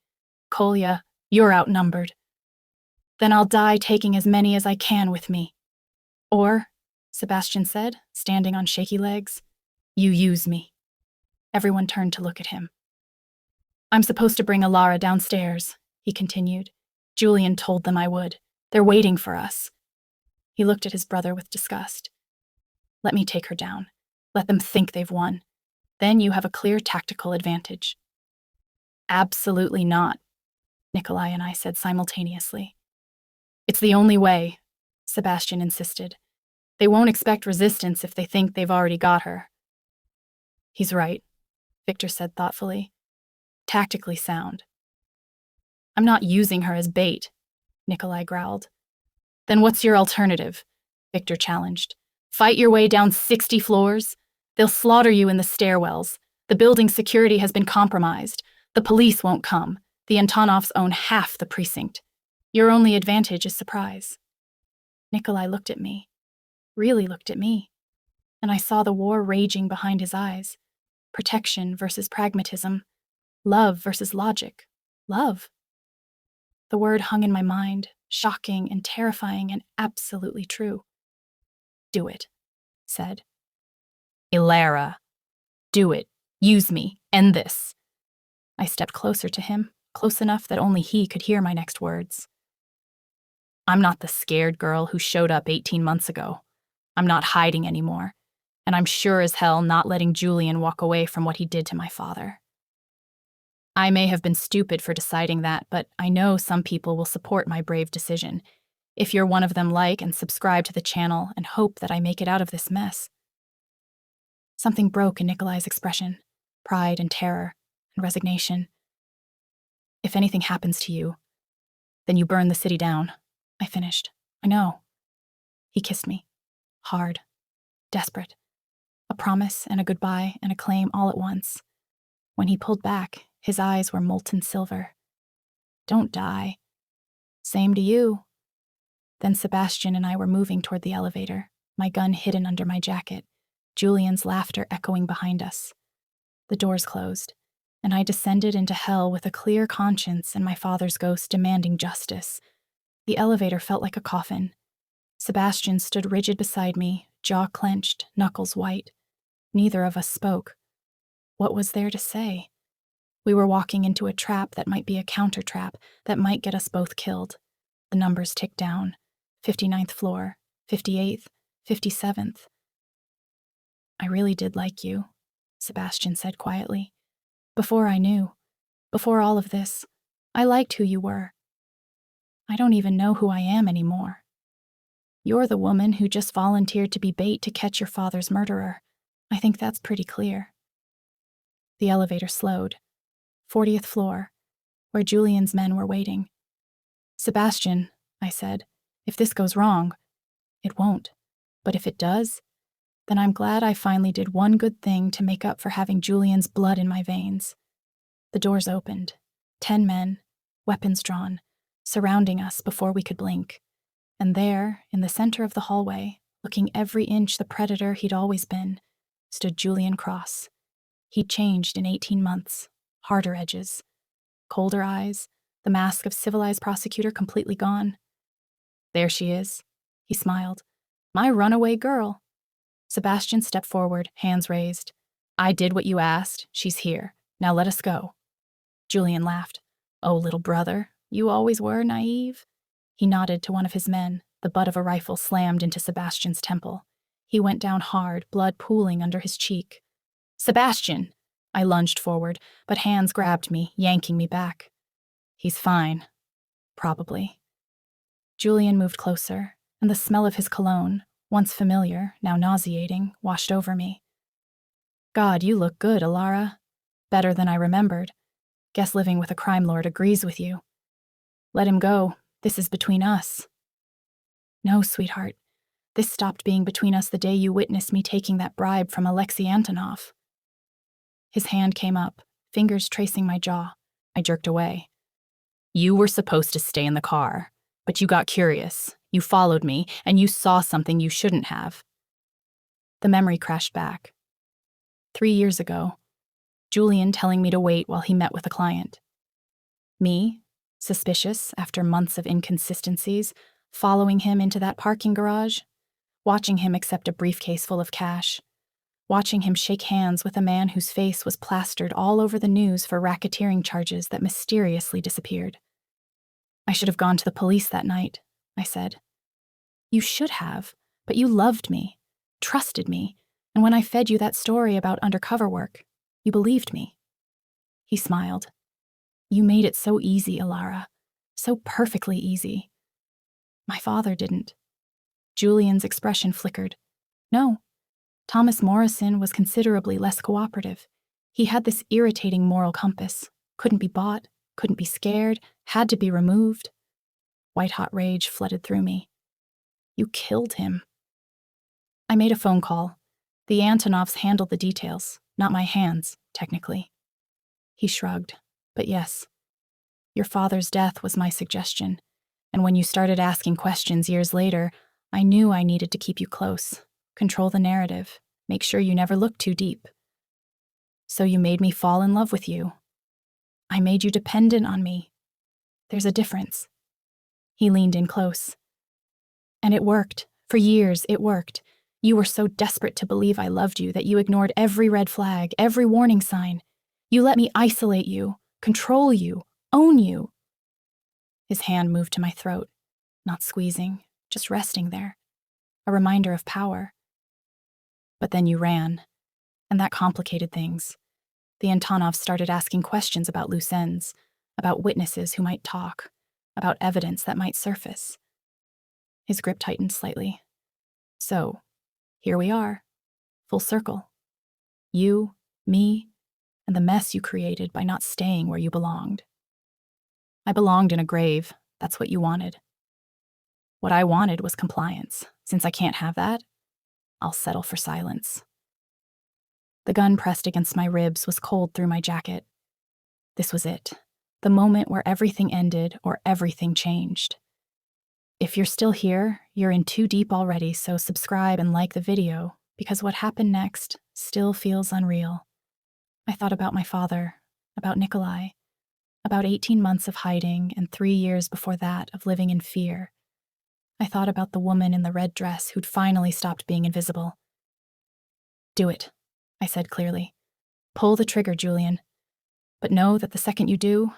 Kolya, you're outnumbered. Then I'll die taking as many as I can with me. Or, Sebastian said, standing on shaky legs, you use me. Everyone turned to look at him. I'm supposed to bring Alara downstairs, he continued. Julian told them I would. They're waiting for us. He looked at his brother with disgust. Let me take her down. Let them think they've won. Then you have a clear tactical advantage. Absolutely not, Nikolai and I said simultaneously. It's the only way, Sebastian insisted. They won't expect resistance if they think they've already got her. He's right, Victor said thoughtfully. Tactically sound. I'm not using her as bait, Nikolai growled. Then what's your alternative? Victor challenged. Fight your way down 60 floors? They'll slaughter you in the stairwells. The building's security has been compromised. The police won't come. The Antonovs own half the precinct. Your only advantage is surprise. Nikolai looked at me. Really looked at me. And I saw the war raging behind his eyes. Protection versus pragmatism. Love versus logic. Love. The word hung in my mind, shocking and terrifying and absolutely true. Do it, said. Alara, do it. Use me. End this. I stepped closer to him, close enough that only he could hear my next words. I'm not the scared girl who showed up 18 months ago. I'm not hiding anymore, and I'm sure as hell not letting Julian walk away from what he did to my father. I may have been stupid for deciding that, but I know some people will support my brave decision. If you're one of them, like and subscribe to the channel and hope that I make it out of this mess. Something broke in Nikolai's expression, pride and terror and resignation. If anything happens to you, then you burn the city down, I finished. I know. He kissed me. Hard. Desperate. A promise and a goodbye and a claim all at once. When he pulled back, his eyes were molten silver. Don't die. Same to you. Then Sebastian and I were moving toward the elevator, my gun hidden under my jacket. Julian's laughter echoing behind us. The doors closed, and I descended into hell with a clear conscience and my father's ghost demanding justice. The elevator felt like a coffin. Sebastian stood rigid beside me, jaw clenched, knuckles white. Neither of us spoke. What was there to say? We were walking into a trap that might be a counter trap that might get us both killed. The numbers ticked down. 59th floor, 58th, 57th. I really did like you, Sebastian said quietly. Before I knew, before all of this, I liked who you were. I don't even know who I am anymore. You're the woman who just volunteered to be bait to catch your father's murderer. I think that's pretty clear. The elevator slowed. 40th floor, where Julian's men were waiting. Sebastian, I said, if this goes wrong, it won't. But if it does, then I'm glad I finally did one good thing to make up for having Julian's blood in my veins. The doors opened. 10 men, weapons drawn, surrounding us before we could blink. And there, in the center of the hallway, looking every inch the predator he'd always been, stood Julian Cross. He'd changed in 18 months. Harder edges. Colder eyes, the mask of civilized prosecutor completely gone. There she is, he smiled. My runaway girl. Sebastian stepped forward, hands raised. I did what you asked. She's here. Now let us go. Julian laughed. Oh, little brother, you always were naive. He nodded to one of his men. The butt of a rifle slammed into Sebastian's temple. He went down hard, blood pooling under his cheek. Sebastian! I lunged forward, but hands grabbed me, yanking me back. He's fine. Probably. Julian moved closer, and the smell of his cologne, once familiar, now nauseating, washed over me. God, you look good, Alara. Better than I remembered. Guess living with a crime lord agrees with you. Let him go. This is between us. No, sweetheart. This stopped being between us the day you witnessed me taking that bribe from Alexei Antonov. His hand came up, fingers tracing my jaw. I jerked away. You were supposed to stay in the car, but you got curious. You followed me, and you saw something you shouldn't have. The memory crashed back. 3 years ago, Julian telling me to wait while he met with a client. Me, suspicious after months of inconsistencies, following him into that parking garage, watching him accept a briefcase full of cash, watching him shake hands with a man whose face was plastered all over the news for racketeering charges that mysteriously disappeared. I should have gone to the police that night, I said. You should have, but you loved me, trusted me, and when I fed you that story about undercover work, you believed me. He smiled. You made it so easy, Alara, so perfectly easy. My father didn't. Julian's expression flickered. No. Thomas Morrison was considerably less cooperative. He had this irritating moral compass. Couldn't be bought, couldn't be scared, had to be removed. White-hot rage flooded through me. You killed him. I made a phone call. The Antonovs handled the details, not my hands, technically. He shrugged. But yes, your father's death was my suggestion, and when you started asking questions years later, I knew I needed to keep you close, control the narrative, make sure you never looked too deep. So you made me fall in love with you. I made you dependent on me. There's a difference. He leaned in close. And it worked. For years, it worked. You were so desperate to believe I loved you that you ignored every red flag, every warning sign. You let me isolate you, control you, own you. His hand moved to my throat, not squeezing, just resting there, a reminder of power. But then you ran, and that complicated things. The Antonovs started asking questions about loose ends, about witnesses who might talk, about evidence that might surface. His grip tightened slightly. So, here we are, full circle. You, me, and the mess you created by not staying where you belonged. I belonged in a grave, that's what you wanted. What I wanted was compliance. Since I can't have that, I'll settle for silence. The gun pressed against my ribs was cold through my jacket. This was it, the moment where everything ended or everything changed. If you're still here, you're in too deep already, so subscribe and like the video, because what happened next still feels unreal. I thought about my father, about Nikolai, about 18 months of hiding and 3 years before that of living in fear. I thought about the woman in the red dress who'd finally stopped being invisible. "Do it," I said clearly. "Pull the trigger, Julian. But know that the second you do,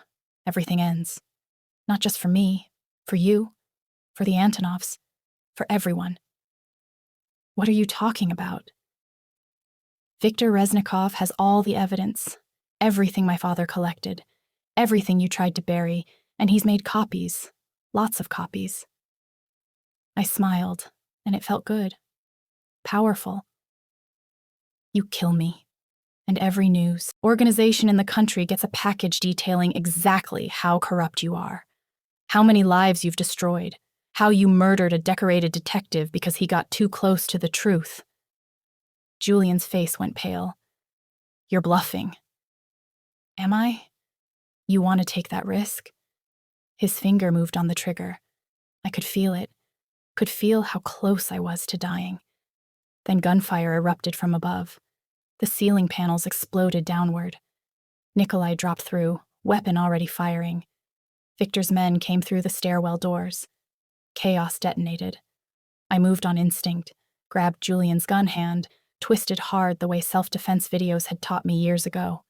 everything ends. Not just for me, for you, for the Antonovs, for everyone." "What are you talking about?" "Viktor Reznikov has all the evidence, everything my father collected, everything you tried to bury, and he's made copies, lots of copies." I smiled, and it felt good. Powerful. "You kill me. And every news organization in the country gets a package detailing exactly how corrupt you are, how many lives you've destroyed, how you murdered a decorated detective because he got too close to the truth." Julian's face went pale. "You're bluffing." "Am I? You want to take that risk?" His finger moved on the trigger. I could feel it, could feel how close I was to dying. Then gunfire erupted from above. The ceiling panels exploded downward. Nikolai dropped through, weapon already firing. Viktor's men came through the stairwell doors. Chaos detonated. I moved on instinct, grabbed Julian's gun hand, twisted hard the way self-defense videos had taught me years ago.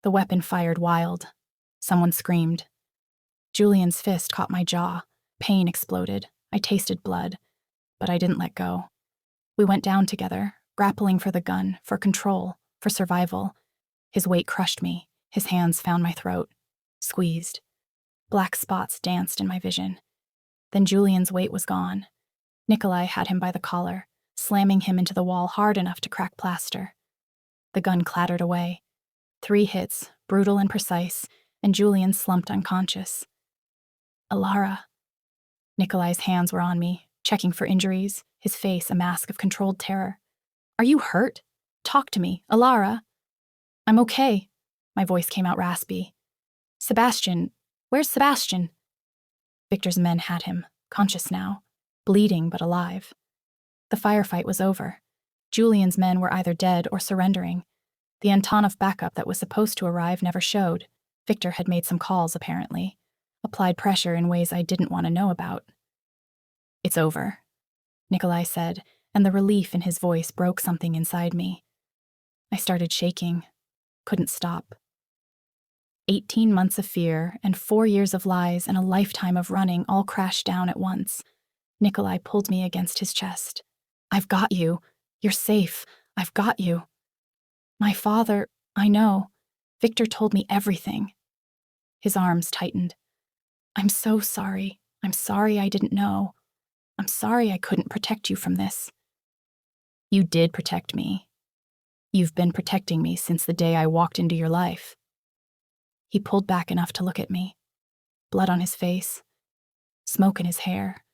The weapon fired wild. Someone screamed. Julian's fist caught my jaw. Pain exploded. I tasted blood, but I didn't let go. We went down together, grappling for the gun, for control, for survival. His weight crushed me. His hands found my throat. Squeezed. Black spots danced in my vision. Then Julian's weight was gone. Nikolai had him by the collar, slamming him into the wall hard enough to crack plaster. The gun clattered away. 3 hits, brutal and precise, and Julian slumped unconscious. "Alara." Nikolai's hands were on me, checking for injuries, his face a mask of controlled terror. "Are you hurt? Talk to me, Alara." "I'm okay." My voice came out raspy. "Sebastian, where's Sebastian?" Viktor's men had him, conscious now, bleeding but alive. The firefight was over. Julian's men were either dead or surrendering. The Antonov backup that was supposed to arrive never showed. Viktor had made some calls, apparently. Applied pressure in ways I didn't want to know about. "It's over," Nikolai said, and the relief in his voice broke something inside me. I started shaking. Couldn't stop. 18 months of fear and 4 years of lies and a lifetime of running all crashed down at once. Nikolai pulled me against his chest. "I've got you. You're safe. I've got you." "My father, I know. Viktor told me everything." His arms tightened. "I'm so sorry. I'm sorry I didn't know. I'm sorry I couldn't protect you from this." "You did protect me. You've been protecting me since the day I walked into your life." He pulled back enough to look at me. Blood on his face. Smoke in his hair.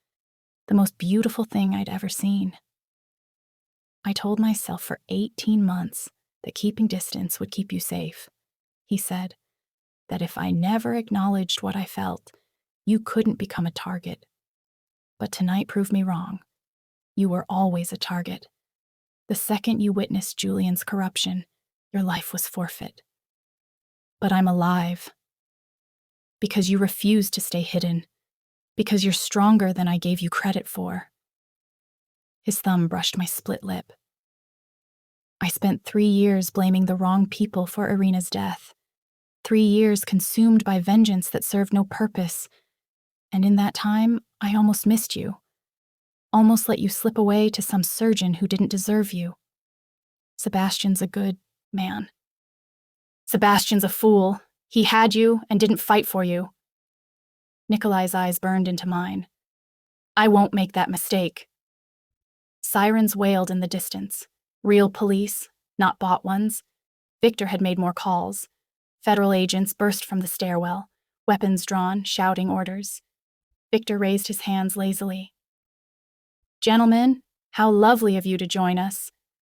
The most beautiful thing I'd ever seen. "I told myself for 18 months that keeping distance would keep you safe," he said. "That if I never acknowledged what I felt, you couldn't become a target. But tonight proved me wrong. You were always a target. The second you witnessed Julian's corruption, your life was forfeit. But I'm alive. Because you refused to stay hidden. Because you're stronger than I gave you credit for." His thumb brushed my split lip. "I spent 3 years blaming the wrong people for Irina's death. 3 years consumed by vengeance that served no purpose. And in that time, I almost missed you. Almost let you slip away to some surgeon who didn't deserve you. Sebastian's a good man." "Sebastian's a fool. He had you and didn't fight for you." Nikolai's eyes burned into mine. "I won't make that mistake." Sirens wailed in the distance. Real police, not bought ones. Viktor had made more calls. Federal agents burst from the stairwell, weapons drawn, shouting orders. Viktor raised his hands lazily. "Gentlemen, how lovely of you to join us.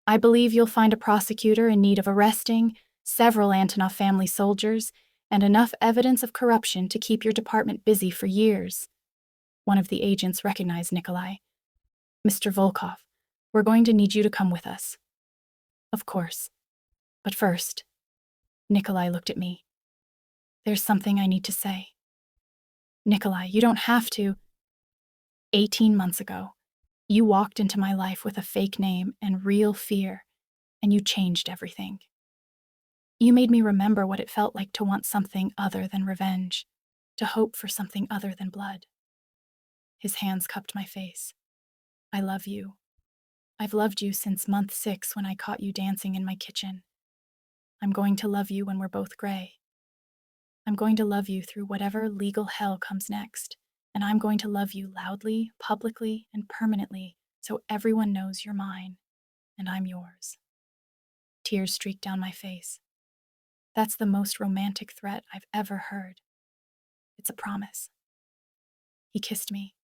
I believe you'll find a prosecutor in need of arresting several Antonov family soldiers and enough evidence of corruption to keep your department busy for years." One of the agents recognized Nikolai. "Mr. Volkov, We're going to need you to come with us. Of course. But first, Nikolai looked at me. There's something I need to say. Nikolai, you don't have to. 18 months ago, you walked into my life with a fake name and real fear, and you changed everything. You made me remember what it felt like to want something other than revenge, to hope for something other than blood. His hands cupped my face. I love you. I've loved you since month 6 when I caught you dancing in my kitchen. I'm going to love you when we're both gray. I'm going to love you through whatever legal hell comes next, and I'm going to love you loudly, publicly, and permanently so everyone knows you're mine, and I'm yours. Tears streaked down my face. That's the most romantic threat I've ever heard. It's a promise. He kissed me,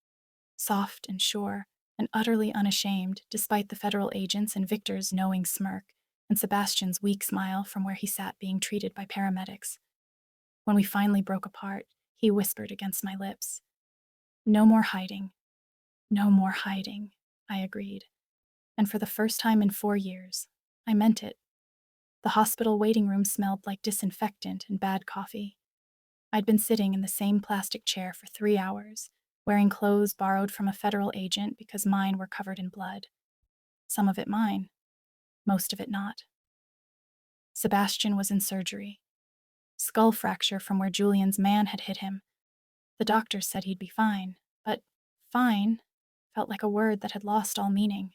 soft and sure, and utterly unashamed, despite the federal agents and Victor's knowing smirk, and Sebastian's weak smile from where he sat being treated by paramedics. When we finally broke apart, he whispered against my lips. No more hiding. No more hiding, I agreed. And for the first time in 4 years, I meant it. The hospital waiting room smelled like disinfectant and bad coffee. I'd been sitting in the same plastic chair for 3 hours, wearing clothes borrowed from a federal agent because mine were covered in blood. Some of it mine, most of it not. Sebastian was in surgery. Skull fracture from where Julian's man had hit him. The doctors said he'd be fine, but fine felt like a word that had lost all meaning.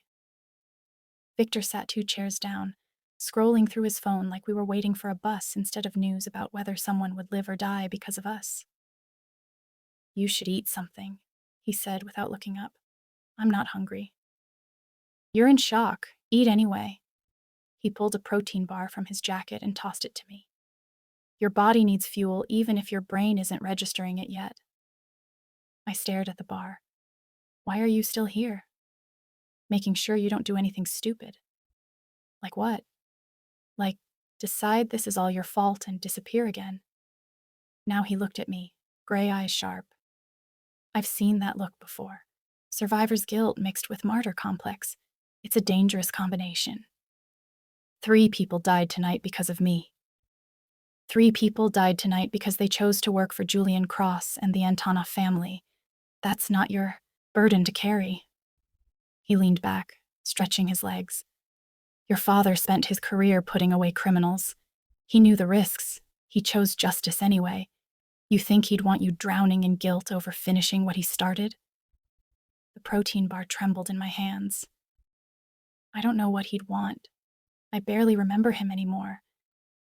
Victor sat 2 chairs down, scrolling through his phone like we were waiting for a bus instead of news about whether someone would live or die because of us. You should eat something, he said without looking up. I'm not hungry. You're in shock. Eat anyway. He pulled a protein bar from his jacket and tossed it to me. Your body needs fuel even if your brain isn't registering it yet. I stared at the bar. Why are you still here? Making sure you don't do anything stupid. Like what? Like, decide this is all your fault and disappear again. Now he looked at me, gray eyes sharp. I've seen that look before. Survivor's guilt mixed with martyr complex. It's a dangerous combination. 3 people died tonight because of me. 3 people died tonight because they chose to work for Julian Cross and the Antonov family. That's not your burden to carry. He leaned back, stretching his legs. Your father spent his career putting away criminals. He knew the risks. He chose justice anyway. You think he'd want you drowning in guilt over finishing what he started? The protein bar trembled in my hands. I don't know what he'd want. I barely remember him anymore.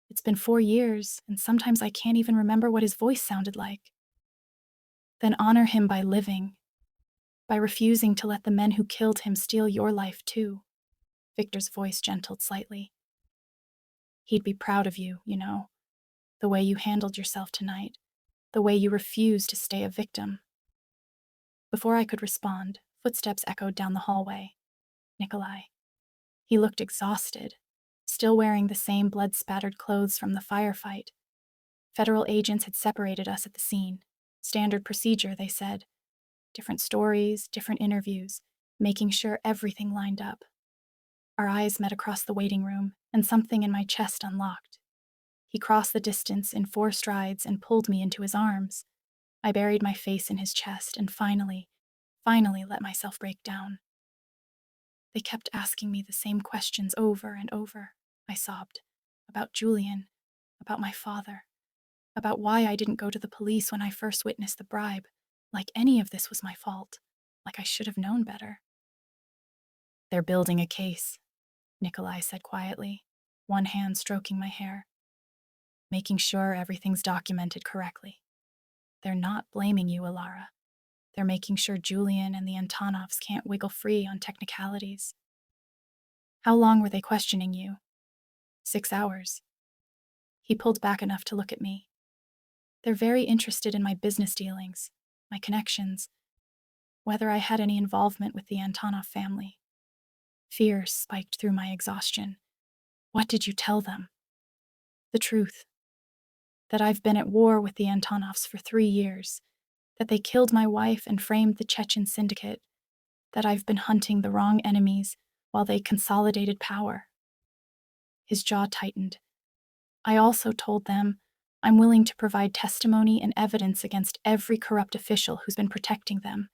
It's been 4 years, and sometimes I can't even remember what his voice sounded like. Then honor him by living, by refusing to let the men who killed him steal your life too. Victor's voice gentled slightly. He'd be proud of you, you know, the way you handled yourself tonight, the way you refused to stay a victim. Before I could respond, footsteps echoed down the hallway. Nikolai. He looked exhausted, still wearing the same blood-spattered clothes from the firefight. Federal agents had separated us at the scene. Standard procedure, they said. Different stories, different interviews, making sure everything lined up. Our eyes met across the waiting room, and something in my chest unlocked. He crossed the distance in 4 strides and pulled me into his arms. I buried my face in his chest and finally let myself break down. They kept asking me the same questions over and over, I sobbed. About Julian, about my father, about why I didn't go to the police when I first witnessed the bribe, like any of this was my fault, like I should have known better. They're building a case, Nikolai said quietly, one hand stroking my hair, making sure everything's documented correctly. They're not blaming you, Alara. They're making sure Julian and the Antonovs can't wiggle free on technicalities. How long were they questioning you? 6 hours. He pulled back enough to look at me. They're very interested in my business dealings, my connections, whether I had any involvement with the Antonov family. Fear spiked through my exhaustion. What did you tell them? The truth. That I've been at war with the Antonovs for 3 years, that they killed my wife and framed the Chechen syndicate, that I've been hunting the wrong enemies, while they consolidated power. His jaw tightened. I also told them I'm willing to provide testimony and evidence against every corrupt official who's been protecting them.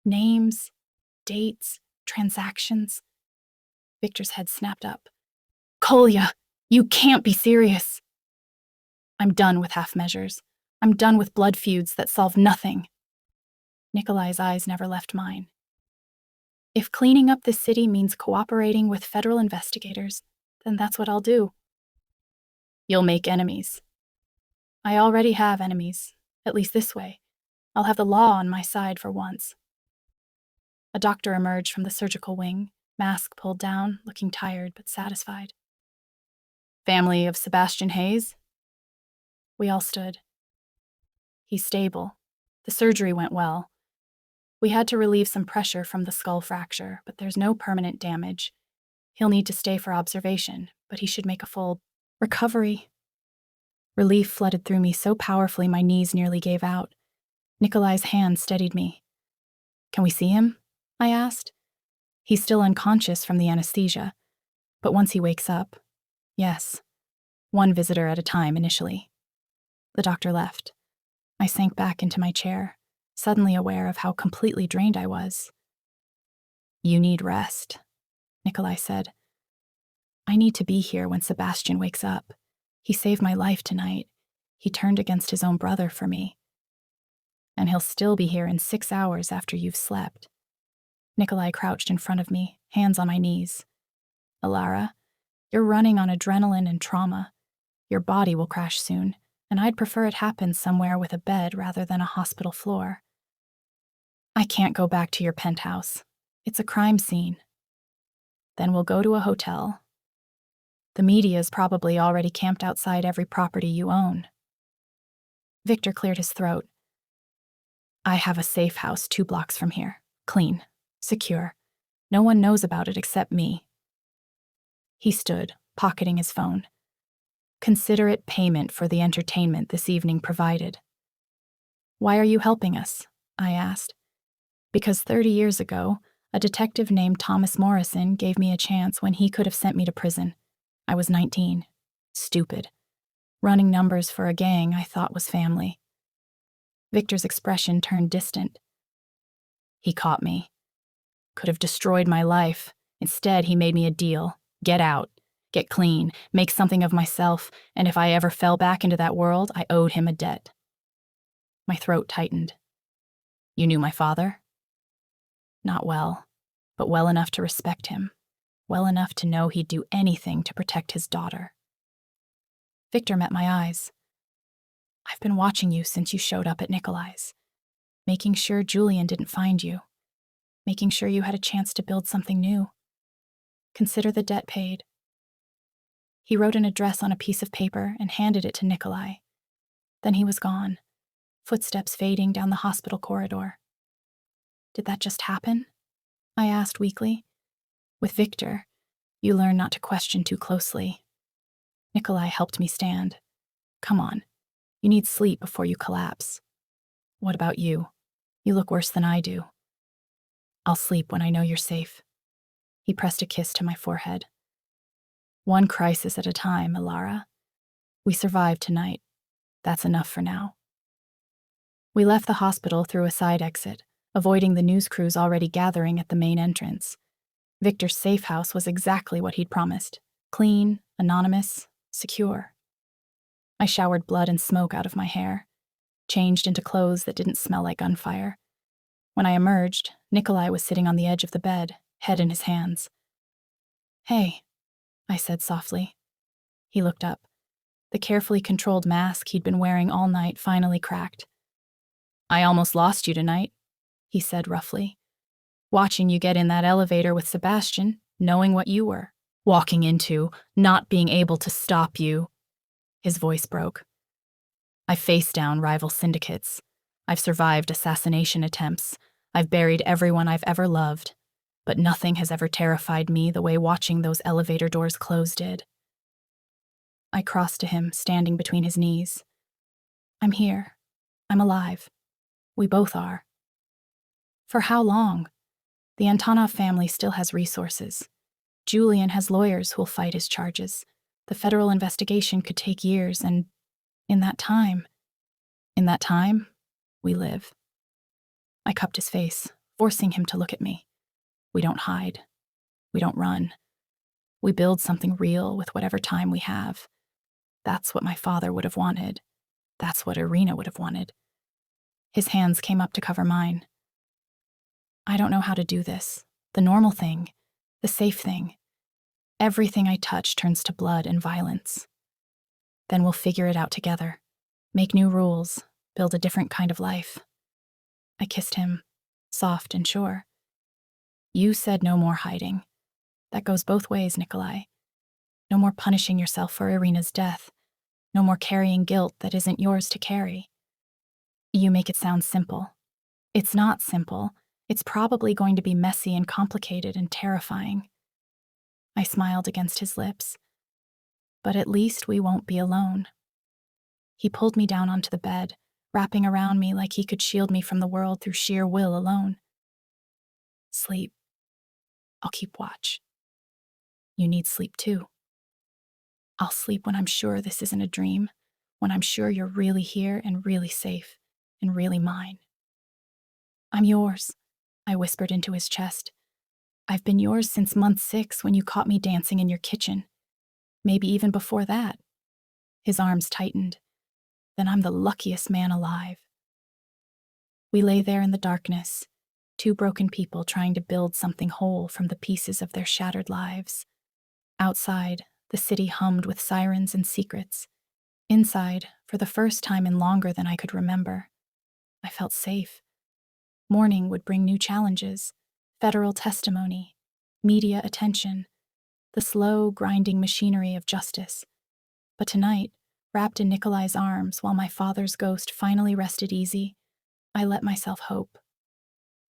Names, dates, transactions. Victor's head snapped up. Kolya, you can't be serious. I'm done with half measures. I'm done with blood feuds that solve nothing. Nikolai's eyes never left mine. If cleaning up this city means cooperating with federal investigators, then that's what I'll do. You'll make enemies. I already have enemies, at least this way. I'll have the law on my side for once. A doctor emerged from the surgical wing, mask pulled down, looking tired but satisfied. Family of Sebastian Hayes? We all stood. He's stable. The surgery went well. We had to relieve some pressure from the skull fracture, but there's no permanent damage. He'll need to stay for observation, but he should make a full recovery. Relief flooded through me so powerfully my knees nearly gave out. Nikolai's hand steadied me. Can we see him? I asked. He's still unconscious from the anesthesia, but once he wakes up, yes. One visitor at a time initially. The doctor left. I sank back into my chair, suddenly aware of how completely drained I was. You need rest, Nikolai said. I need to be here when Sebastian wakes up. He saved my life tonight. He turned against his own brother for me. And he'll still be here in 6 hours after you've slept. Nikolai crouched in front of me, hands on my knees. Alara, you're running on adrenaline and trauma. Your body will crash soon, and I'd prefer it happens somewhere with a bed rather than a hospital floor. I can't go back to your penthouse. It's a crime scene. Then we'll go to a hotel. The media's probably already camped outside every property you own. Victor cleared his throat. I have a safe house 2 blocks from here. Clean. Secure. No one knows about it except me. He stood, pocketing his phone. Consider it payment for the entertainment this evening provided. Why are you helping us? I asked. Because 30 years ago, a detective named Thomas Morrison gave me a chance when he could have sent me to prison. I was 19. Stupid. Running numbers for a gang I thought was family. Victor's expression turned distant. He caught me. Could have destroyed my life. Instead, he made me a deal. Get out. Get clean. Make something of myself. And if I ever fell back into that world, I owed him a debt. My throat tightened. You knew my father? Not well, but well enough to respect him. Well enough to know he'd do anything to protect his daughter. Victor met my eyes. I've been watching you since you showed up at Nikolai's. Making sure Julian didn't find you. Making sure you had a chance to build something new. Consider the debt paid. He wrote an address on a piece of paper and handed it to Nikolai. Then he was gone, footsteps fading down the hospital corridor. Did that just happen? I asked weakly. With Victor, you learn not to question too closely. Nikolai helped me stand. Come on, you need sleep before you collapse. What about you? You look worse than I do. I'll sleep when I know you're safe. He pressed a kiss to my forehead. One crisis at a time, Alara. We survived tonight. That's enough for now. We left the hospital through a side exit, avoiding the news crews already gathering at the main entrance. Victor's safe house was exactly what he'd promised. Clean, anonymous, secure. I showered blood and smoke out of my hair, changed into clothes that didn't smell like gunfire. When I emerged, Nikolai was sitting on the edge of the bed, head in his hands. Hey, I said softly. He looked up. The carefully controlled mask he'd been wearing all night finally cracked. I almost lost you tonight, he said roughly. Watching you get in that elevator with Sebastian, knowing what you were. Walking into, not being able to stop you. His voice broke. I faced down rival syndicates. I've survived assassination attempts. I've buried everyone I've ever loved. But nothing has ever terrified me the way watching those elevator doors close did. I crossed to him, standing between his knees. I'm here. I'm alive. We both are. For how long? The Antonov family still has resources. Julian has lawyers who'll fight his charges. The federal investigation could take years, and in that time, we live. I cupped his face, forcing him to look at me. We don't hide. We don't run. We build something real with whatever time we have. That's what my father would have wanted. That's what Irina would have wanted. His hands came up to cover mine. I don't know how to do this. The normal thing. The safe thing. Everything I touch turns to blood and violence. Then we'll figure it out together. Make new rules. Build a different kind of life. I kissed him, soft and sure. You said no more hiding. That goes both ways, Nikolai. No more punishing yourself for Irina's death. No more carrying guilt that isn't yours to carry. You make it sound simple. It's not simple. It's probably going to be messy and complicated and terrifying. I smiled against his lips. But at least we won't be alone. He pulled me down onto the bed, wrapping around me like he could shield me from the world through sheer will alone. Sleep. I'll keep watch. You need sleep too. I'll sleep when I'm sure this isn't a dream, when I'm sure you're really here and really safe and really mine. I'm yours, I whispered into his chest. I've been yours since month 6 when you caught me dancing in your kitchen. Maybe even before that. His arms tightened. Then I'm the luckiest man alive. We lay there in the darkness, two broken people trying to build something whole from the pieces of their shattered lives. Outside, the city hummed with sirens and secrets. Inside, for the first time in longer than I could remember, I felt safe. Morning would bring new challenges, federal testimony, media attention, the slow, grinding machinery of justice. But tonight, wrapped in Nikolai's arms while my father's ghost finally rested easy, I let myself hope.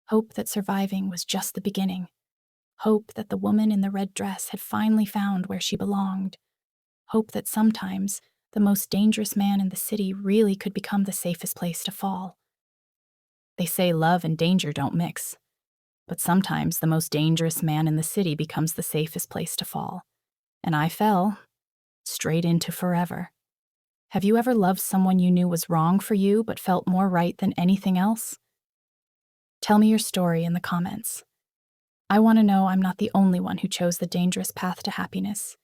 Hope that surviving was just the beginning. Hope that the woman in the red dress had finally found where she belonged. Hope that sometimes the most dangerous man in the city really could become the safest place to fall. They say love and danger don't mix, but sometimes the most dangerous man in the city becomes the safest place to fall. And I fell straight into forever. Have you ever loved someone you knew was wrong for you but felt more right than anything else? Tell me your story in the comments. I want to know I'm not the only one who chose the dangerous path to happiness.